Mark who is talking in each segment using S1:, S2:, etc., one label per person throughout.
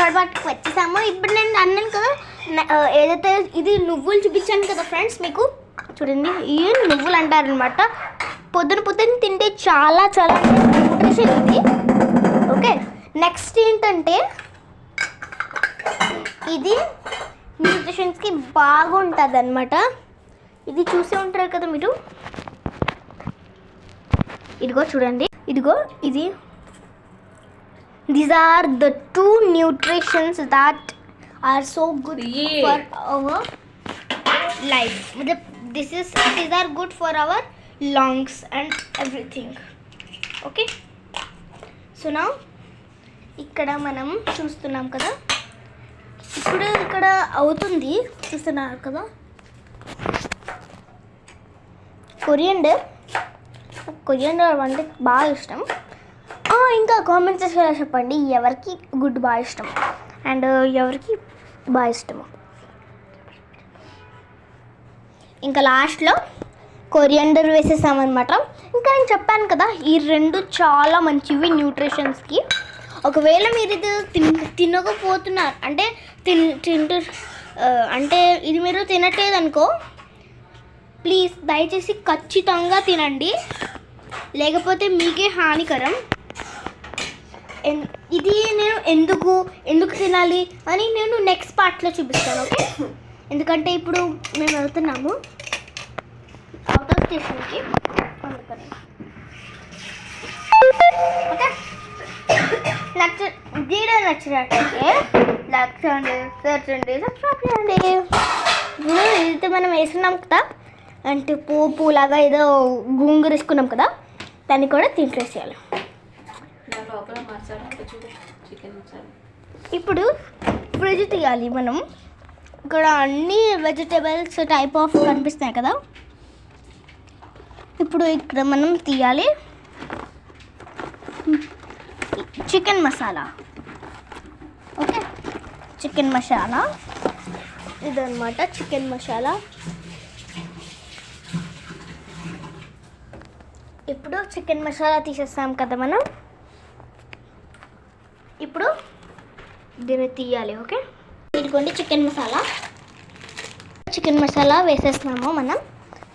S1: Third పార్ట్కి వచ్చేసాము. ఇప్పుడు నేను అన్నాను కదా ఏదైతే ఇది నువ్వులు చూపించాను కదా ఫ్రెండ్స్ మీకు, చూడండి ఈ నువ్వులు అంటారనమాట. పొద్దున తింటే చాలా చాలా న్యూట్రిషన్ ఇది. ఓకే, నెక్స్ట్ ఏంటంటే ఇది న్యూట్రిషన్స్కి బాగుంటుంది అనమాట. ఇది చూసే ఉంటారు కదా మీరు, ఇదిగో చూడండి, ఇదిగో ఇది these are the 2 nutritions that are so good for our life. these are good for our lungs and everything. Okay, so now ఇక్కడ మనం చూస్తున్నాం కదా, ఇప్పుడు ఇక్కడ అవుతుంది చూస్తున్నారు కదా కొరియండర్ అంటే బాగా ఇష్టం. ఇంకా కామెంట్ సెక్షన్లో చెప్పండి ఎవరికి గుడ్ బాగా ఇష్టం అండ్ ఎవరికి బాగా ఇష్టము. ఇంకా లాస్ట్లో కొరియండర్ వేసేసామన్నమాట. ఇంకా నేను చెప్పాను కదా ఈ 2 చాలా మంచివి న్యూట్రిషన్స్కి. ఒకవేళ మీరు ఇది తినకపోతున్నారు అంటే అంటే ఇది మీరు తినట్లేదు అనుకో, ప్లీజ్ దయచేసి ఖచ్చితంగా తినండి, లేకపోతే మీకే హానికరం. ఇది నేను ఎందుకు తినాలి అని నేను నెక్స్ట్ పార్ట్లో చూపిస్తాను. ఓకే, ఎందుకంటే ఇప్పుడు మేము వెళ్తున్నాము అవుట్ ఆఫ్ స్టేషన్కి, అందుకని. ఓకే, వీడియో నచ్చినట్టయితే లైక్ చేయండి, షేర్ చేయండి, సబ్స్క్రైబ్ చేయండి. ఇదైతే మనం వేసుకున్నాం కదా, అంటే పూలాగా ఏదో గోంగూర వేసుకున్నాం కదా, దాన్ని కూడా తీసేయాలి. ఇప్పుడు ఫ్రిడ్జ్ తీయాలి మనం. ఇక్కడ అన్ని వెజిటేబుల్స్ టైప్ ఆఫ్ కనిపిస్తున్నాయి కదా, ఇప్పుడు ఇక్కడ మనం తీయాలి chicken masala. Okay, chicken masala ఇదన్నమాట చికెన్ మసాలా. ఇప్పుడు చికెన్ మసాలా తీసేస్తాం కదా మనం, ఇప్పుడు దీన్ని తీయాలి. ఓకే, ఇదిగోండి చికెన్ మసాలా వేసేస్తున్నాము మనం.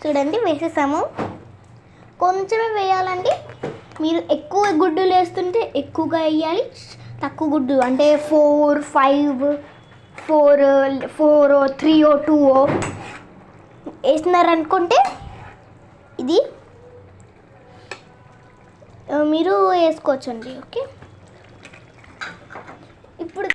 S1: చూడండి వేసేసాము, కొంచెమే వేయాలండి. మీరు ఎక్కువ గుడ్డులు వేస్తుంటే ఎక్కువగా వేయాలి, తక్కువ గుడ్డు అంటే 4, 5, 4, 3, 2 వేసినారనుకుంటే ఇది మీరు వేసుకోవచ్చండి. ఓకే.